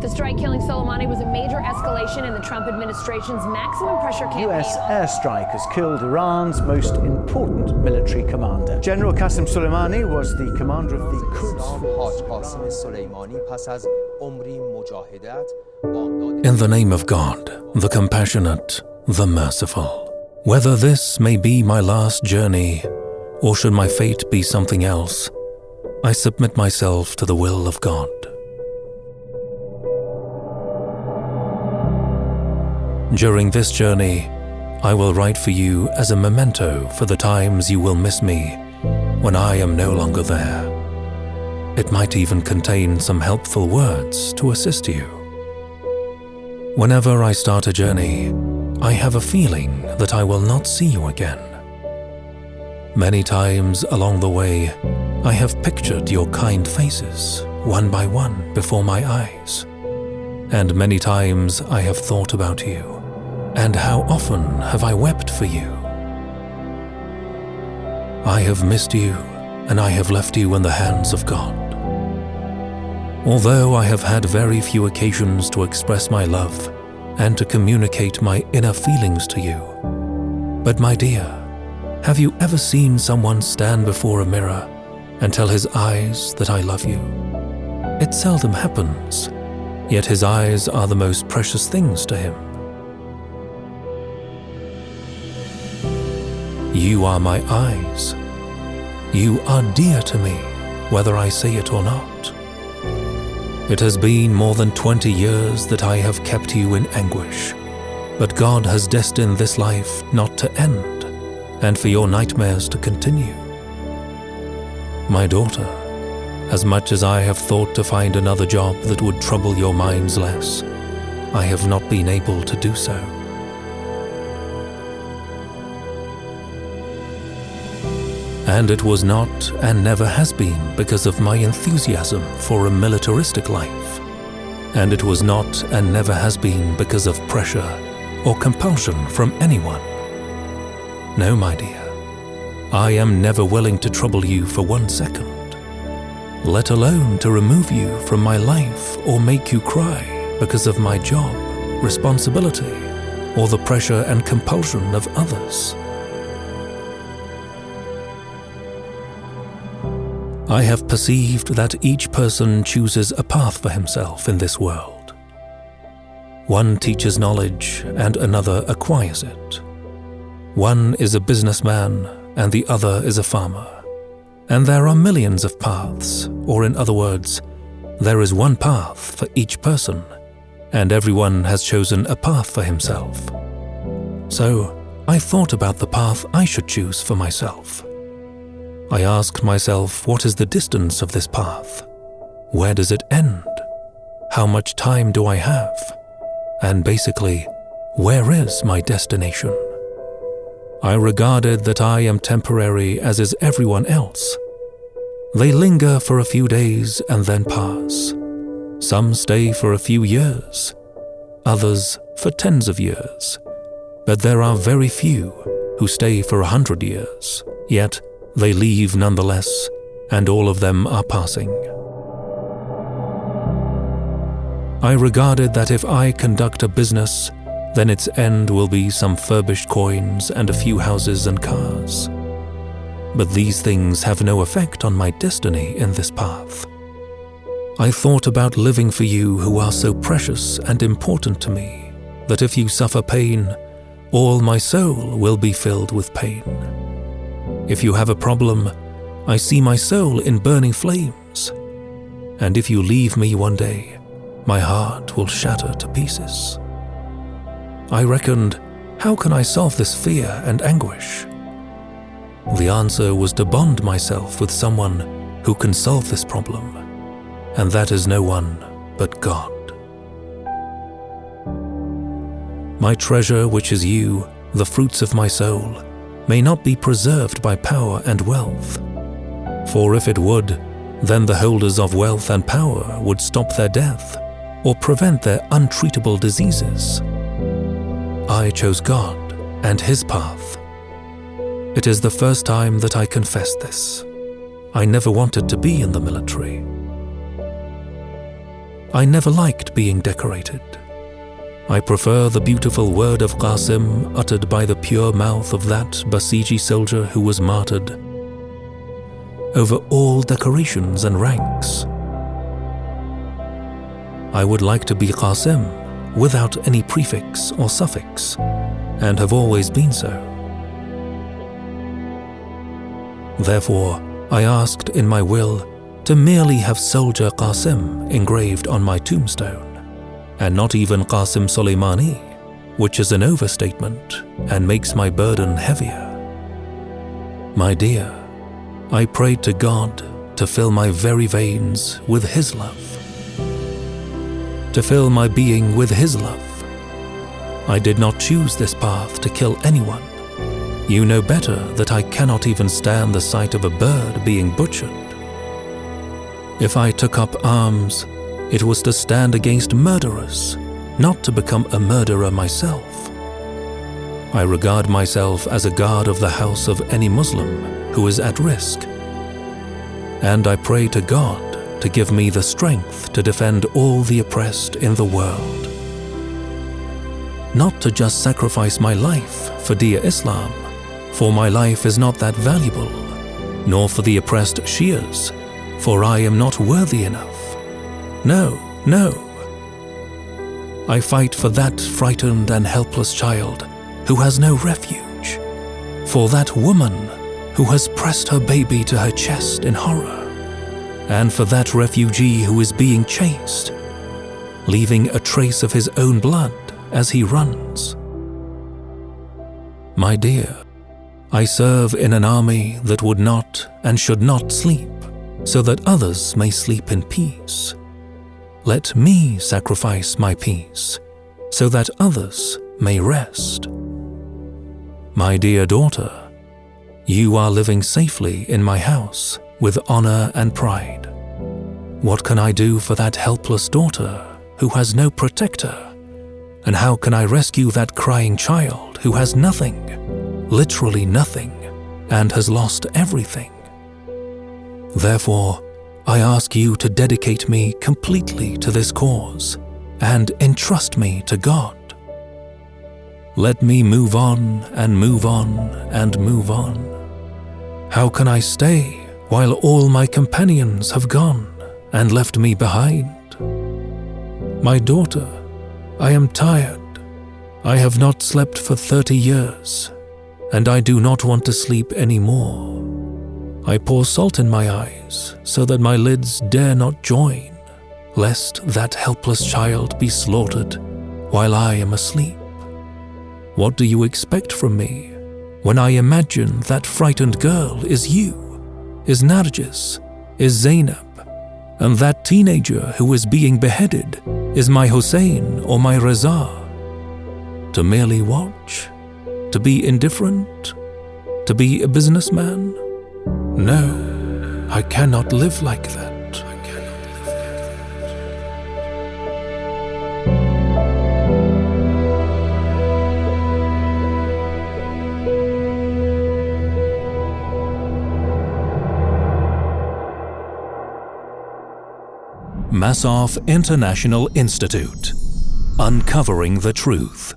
The strike killing Soleimani was a major escalation in the Trump administration's maximum pressure campaign. US airstrike has killed Iran's most important military commander. General Qasem Soleimani was the commander of the Quds Force. In the name of God, the compassionate, the merciful. Whether this may be my last journey, or should my fate be something else, I submit myself to the will of God. During this journey, I will write for you as a memento for the times you will miss me when I am no longer there. It might even contain some helpful words to assist you. Whenever I start a journey, I have a feeling that I will not see you again. Many times along the way, I have pictured your kind faces, one by one, before my eyes. And many times I have thought about you, and how often have I wept for you. I have missed you, and I have left you in the hands of God. Although I have had very few occasions to express my love and to communicate my inner feelings to you, but my dear, have you ever seen someone stand before a mirror and tell his eyes that I love you? It seldom happens, yet his eyes are the most precious things to him. You are my eyes. You are dear to me, whether I say it or not. It has been more than 20 years that I have kept you in anguish, but God has destined this life not to end, and for your nightmares to continue. My daughter, as much as I have thought to find another job that would trouble your minds less, I have not been able to do so. And it was not and never has been because of my enthusiasm for a militaristic life. And it was not and never has been because of pressure or compulsion from anyone. No, my dear, I am never willing to trouble you for 1 second, let alone to remove you from my life or make you cry because of my job, responsibility, or the pressure and compulsion of others. I have perceived that each person chooses a path for himself in this world. One teaches knowledge and another acquires it. One is a businessman and the other is a farmer. And there are millions of paths, or in other words, there is one path for each person, and everyone has chosen a path for himself. So I thought about the path I should choose for myself. I asked myself, what is the distance of this path? Where does it end? How much time do I have? And basically, where is my destination? I regarded that I am temporary as is everyone else. They linger for a few days and then pass. Some stay for a few years, others for tens of years. But there are very few who stay for 100 years, yet they leave nonetheless, and all of them are passing. I regarded that if I conduct a business, then its end will be some furbished coins and a few houses and cars. But these things have no effect on my destiny in this path. I thought about living for you who are so precious and important to me, that if you suffer pain, all my soul will be filled with pain. If you have a problem, I see my soul in burning flames. And if you leave me one day, my heart will shatter to pieces. I reckoned, how can I solve this fear and anguish? The answer was to bond myself with someone who can solve this problem, and that is no one but God. My treasure, which is you, the fruits of my soul, may not be preserved by power and wealth. For if it would, then the holders of wealth and power would stop their death or prevent their untreatable diseases. I chose God and His path. It is the first time that I confess this. I never wanted to be in the military. I never liked being decorated. I prefer the beautiful word of Qasim uttered by the pure mouth of that Basiji soldier who was martyred over all decorations and ranks. I would like to be Qasim without any prefix or suffix, and have always been so. Therefore, I asked in my will to merely have Soldier Qasim engraved on my tombstone, and not even Qasim Soleimani, which is an overstatement and makes my burden heavier. My dear, I prayed to God to fill my very veins with His love, to fill my being with His love. I did not choose this path to kill anyone. You know better that I cannot even stand the sight of a bird being butchered. If I took up arms, it was to stand against murderers, not to become a murderer myself. I regard myself as a guard of the house of any Muslim who is at risk, and I pray to God to give me the strength to defend all the oppressed in the world. Not to just sacrifice my life for dear Islam, for my life is not that valuable, nor for the oppressed Shias, for I am not worthy enough. No, no. I fight for that frightened and helpless child who has no refuge, for that woman who has pressed her baby to her chest in horror, and for that refugee who is being chased, leaving a trace of his own blood as he runs. My dear, I serve in an army that would not and should not sleep, so that others may sleep in peace. Let me sacrifice my peace, so that others may rest. My dear daughter, you are living safely in my house with honor and pride. What can I do for that helpless daughter who has no protector? And how can I rescue that crying child who has nothing, literally nothing, and has lost everything? Therefore, I ask you to dedicate me completely to this cause and entrust me to God. Let me move on and move on and move on. How can I stay while all my companions have gone and left me behind? My daughter, I am tired. I have not slept for 30 years, and I do not want to sleep any more. I pour salt in my eyes so that my lids dare not join, lest that helpless child be slaughtered while I am asleep. What do you expect from me when I imagine that frightened girl is you, is Nargis, is Zainab, and that teenager who is being beheaded is my Hussein or my Reza? To merely watch? To be indifferent? To be a businessman? No, I cannot live like that. Massoff International Institute. Uncovering the Truth.